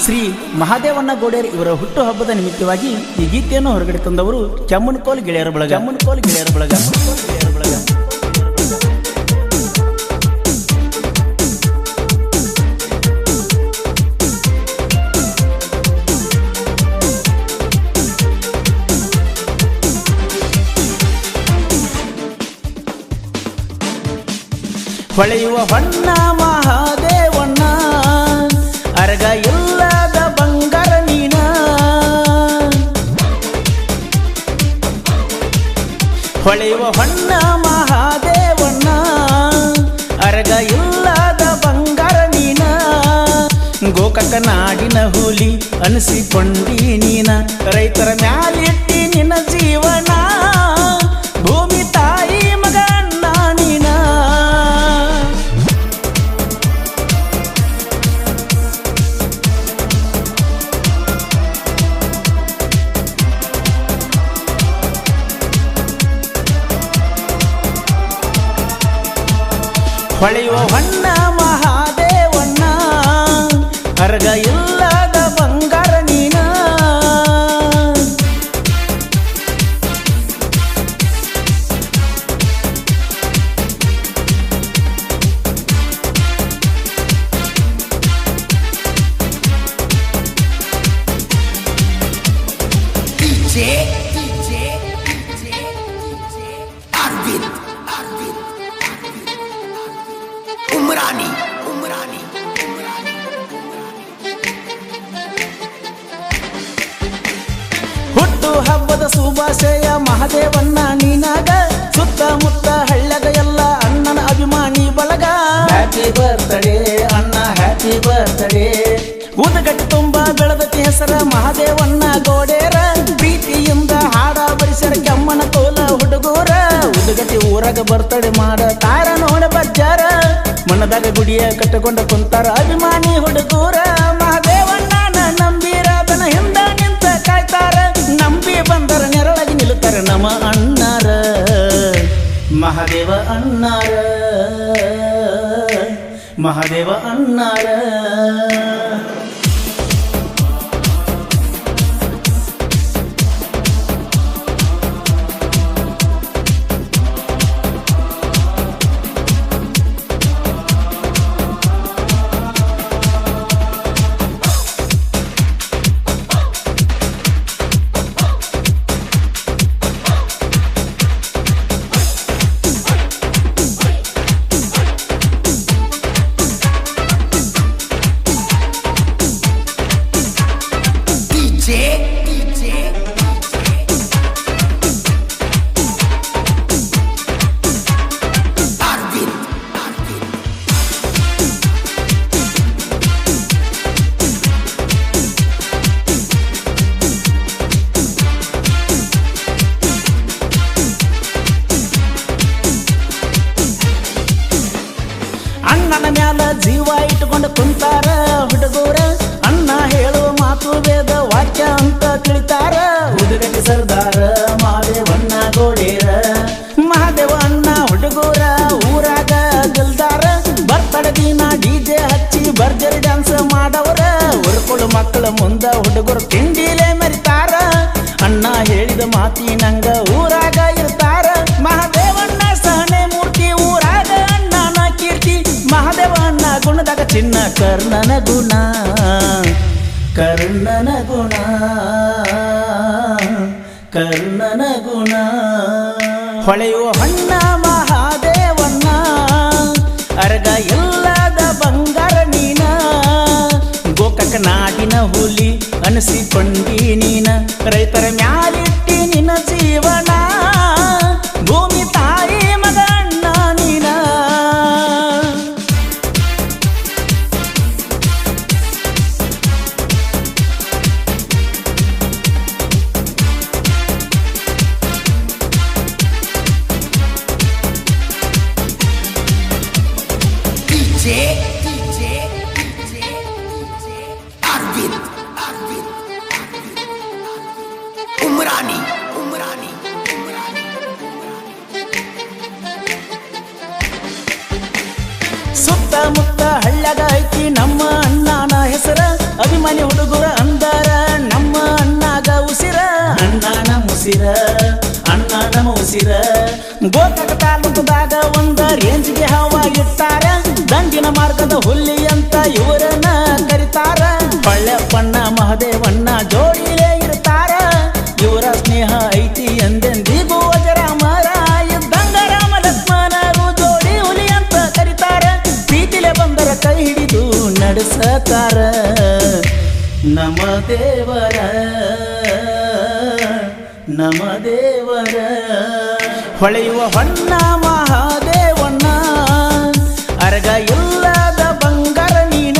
ಶ್ರೀ ಮಹಾದೇವಣ್ಣ ಗೋಡೇರ್ ಇವರ ಹುಟ್ಟು ಹಬ್ಬದ ನಿಮಿತ್ತವಾಗಿ ಈ ಗೀತೆಯನ್ನು ಹೊರಗಡೆ ತಂದವರು ಕೆಮ್ಮನಕೋಲ್ ಗೆಳೆಯರ ಬಳಗ. ಹೊಳೆಯುವ ಹೊನ್ನ ಮಹಾದೇವಣ್ಣ ಅರಗ ಇಲ್ಲದ ಬಂಗಾರ ನೀನ, ಹೊಳೆಯುವ ಹೊನ್ನ ಮಹಾದೇವಣ್ಣ ಅರಗ ಇಲ್ಲದ ಬಂಗಾರ ನೀನ, ಗೋಕಾಕ ನಾಡಿನ ಹುಲಿ ಅನಿಸಿಕೊಂಡಿ ನೀನ, ರೈತರ ಮ್ಯಾಲಿಟ್ಟಿ ನಿನ್ನ ಜೀವನ, ಭೂಮಿ ತಾಯಿ ಮಗ ಅಣ್ಣ ನೀನ. ಹೊಳೆಯುವ ಹೊನ್ನ ಮಹಾದೇವಣ್ಣ ಅರಗ ಇಲ್ಲದ ಬಂಗಾರ ನೀನ, ಹುಟ್ಟು ಹಬ್ಬದ ಶುಭಾಶಯ ಮಹಾದೇವಣ್ಣ ನೀನಾಗ, ಸುತ್ತಮುತ್ತ ಹಳ್ಳಗ ಎಲ್ಲ ಅಣ್ಣನ ಅಭಿಮಾನಿ ಬಳಗ. ಹ್ಯಾಪಿ ಬರ್ತ್ಡೇ ಅಣ್ಣ ಹ್ಯಾಪಿ ಬರ್ತ್ಡೇ. ಉದಗಟ್ಟಿ ತುಂಬ ಬೆಳೆದತಿ ಹೆಸರ ಮಹಾದೇವಣ್ಣ ಗೋಡೇರ, ಪ್ರೀತಿಯಿಂದ ಹಾಡ ಬರಿಸರ ಕೆಮ್ಮನ ಕೋಲ ಹುಡುಗೂರ. ಉದಗಟ್ಟಿ ಊರಾಗ ಬರ್ತಡೆ ಮಾಡ ತಾರ ನೋಡ ಬಜ್ಜಾರ, ಮನದಾಗ ಗುಡಿಯ ಕಟ್ಟಕೊಂಡ ಕುಂತಾರ ಅಭಿಮಾನಿ ಹುಡುಗೂರ. ಮಹಾದೇವಣ್ಣನ ನಂಬೀರ ದನ ಹಿಂದ ನಿಂತ ಕಾಯ್ತಾರ, ನಂಬಿ ಬಂದರ ನೆರಳಾಗಿ ನಿಲ್ಲುತ್ತಾರೆ ನಮ್ಮ ಅಣ್ಣಾರ, ಮಹಾದೇವ ಅಣ್ಣಾರ, ಮಹಾದೇವ ಅಣ್ಣಾರ. ಅಣ್ಣನ ಮ್ಯಾಲ ಜೀವ ಇಟ್ಟುಕೊಂಡು ಕುಂತಾರ ಹುಡುಗೂರ, ಅಣ್ಣ ಹೇಳುವ ಮಾತು ವೇದ ವಾಕ್ಯ ಅಂತ ತಿಳಿತಾರ. ಉದುಗಟ್ಟಿ ಸರ್ದಾರ ಮಹಾದೇವಣ್ಣ ಗೋಡೇರ, ಮಹಾದೇವ ಅಣ್ಣ ಹುಡುಗೂರ ಊರಾಗ ಗೆಲ್ದಾರ. ಬರ್ತಡ ದಿನ ಡಿಜೆ ಹಚ್ಚಿ ಭರ್ಜರಿ ಡ್ಯಾನ್ಸ್ ಮಾಡವರ, ಉರ್ಕೊಳ್ಳು ಮಕ್ಕಳ ಮುಂದ ಹುಡುಗರು ತಿಂಡಿಲೇ ಮರಿತಾರ. ಅಣ್ಣ ಹೇಳಿದ ಮಾತಿನಂಗ ಊರಾಗ ಇರ್ತಾರ, ಮಹಾದೇವಣ್ಣ ಸಹನೆ ಮೂರ್ತಿ ಊರಾಗ ಅಣ್ಣನ ಕೀರ್ತಿ. ಮಹಾದೇವ ಅಣ್ಣ ಗುಣದಾಗ ಚಿನ್ನ ಕರ್ಣನ ಗುಣ, ಕರ್ಣನ ಗುಣ, ಕರ್ಣನ ಗುಣ. ಹೊಳೆಯುವ ಹೊನ್ನ ಮಹಾದೇವಣ್ಣ ಅರಗ ಇಲ್ಲದ ಬಂಗಾರ ನೀನ, ಗೋಕಾಕ ನಾಡಿನ ಹುಲಿ ಅನಿಸಿಕೊಂಡಿ ನೀನ, ರೈತರ ಮ್ಯಾಲಿಟ್ಟಿ ನಿನ್ನ ಜೀವನ, ಭೂಮಿ ತಾಯಿ ಮಗ ಅಣ್ಣ ನೀನ. ಸುತ್ತಮುತ್ತ ಹಳ್ಳ್ಯಾಗ ಐತಿ ನಮ್ಮ ಅಣ್ಣನ ಹೆಸರ ಅಭಿಮಾನಿ ಹುಡುಗರ ಅಂದಾರ ನಮ್ಮ ಅಣ್ಣಗ ಉಸಿರ ಅಣ್ಣನ ಮುಸಿರ ಅಣ್ಣನ ಉಸಿರ ಗೋಕಾಕ ತಾಲೂಕದಾಗ ಒಂದ ರೇಂಜ್ಗೆ ಹವಾ ಇಟ್ಟಾರ ದಂಡಿನ ಮಾರ್ಗದ ಹುಲ್ಲಿ ಅಂತ ಇವರನ್ನ ಕರಿತಾರ ಹೊಳ್ಳೆಪ್ಪಣ್ಣ ಮಹದೇವಣ್ಣ ಜೋಡಿಲೇ ಇರ್ತಾರ ಇವರ ಸ್ನೇಹ ಐತಿ ಎಂದೆಂದಿಗೂ ಅಜರಾಮರ ಇದ್ದಂಗ ರಾಮ ಲಕ್ಷ್ಮಣರು ಜೋಡಿ ಹುಲಿ ಅಂತ ಕರಿತಾರ ಪ್ರೀತಿಲೆ ಬಂದರ ಕೈ ಹಿಡಿದು ನಡೆಸತಾರ ನಮ್ಮ ದೇವರ ಹೊಳೆಯುವ ಹೊನ್ನ ಮಹಾದೇವಣ್ಣ ಅರಗ ಇಲ್ಲದ ಬಂಗಾರ ನೀನ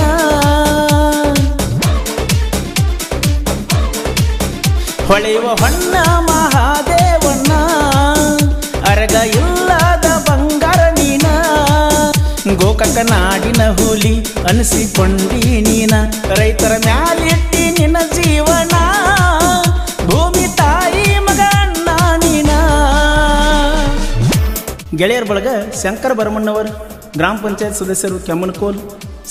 ಹೊಳೆಯುವ ಹೊನ್ನ ಮಹಾದೇವಣ್ಣ ಅರಗ ಇಲ್ಲದ ಬಂಗಾರ ನೀನ ಗೋಕಾಕ ನಾಡಿನ ಹುಲಿ ಅನಿಸಿಕೊಂಡಿ ನೀನ ರೈತರ ಮ್ಯಾಲಿಟ್ಟಿ ನಿನ್ನ ಜೀವನ ಭೂಮಿ ತಾಯಿ ಮಗ ಅಣ್ಣ ನೀನ ಗೆಳೆಯರ ಬಳಗ ಶಂಕರ ಭರಮಣ್ಣವರ್ ಗ್ರಾಮ ಪಂಚಾಯತ್ ಸದಸ್ಯರು ಕೆಮ್ಮನಕೋಲ್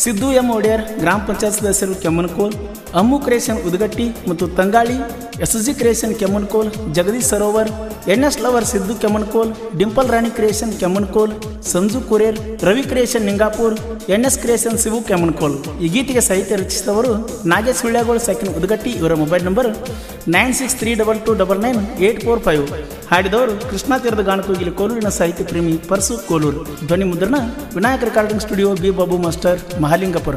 ಸಿದ್ದು ಎಂ ಒಡೆಯರ್ ಗ್ರಾಮ ಪಂಚಾಯತ್ ಸದಸ್ಯರು ಕೆಮ್ಮನಕೋಲ್ ಅಮ್ಮು ಕ್ರಿಯೇಷನ್ ಉದಗಟ್ಟಿ ಮತ್ತು Tangali SG creation Kemmanakol Jagadish Sarovar NS lover Siddu Kemmanakol Dimple Rani creation Kemmanakol Sanju Kurer Ravi creation Ningapur NS creation Shivu Kemmanakol ಈ ಗೀತೆಗೆ ಸಾಹಿತ್ಯ ರಚಿಸಿದವರು ನಾಗೇಶ್ ಹುಳ್ಳ್ಯಾಗೋಳ್ ಸೆಕೆಂಡ್ ಉದಗಟ್ಟಿ ಇವರ ಮೊಬೈಲ್ ನಂಬರ್ 9632299845 ಹಾಡಿದವರು ಕೃಷ್ಣಾ ತೀರದ ಗಾನಕೋಗಿಲಿ ಕೋಲೂರಿನ ಸಾಹಿತ್ಯ ಪ್ರೇಮಿ ಪರ್ಸು ಕೋಲೂರು ಧ್ವನಿ ಮುದ್ರಣ Vinayaka recording studio B Babu master Mahalingapura.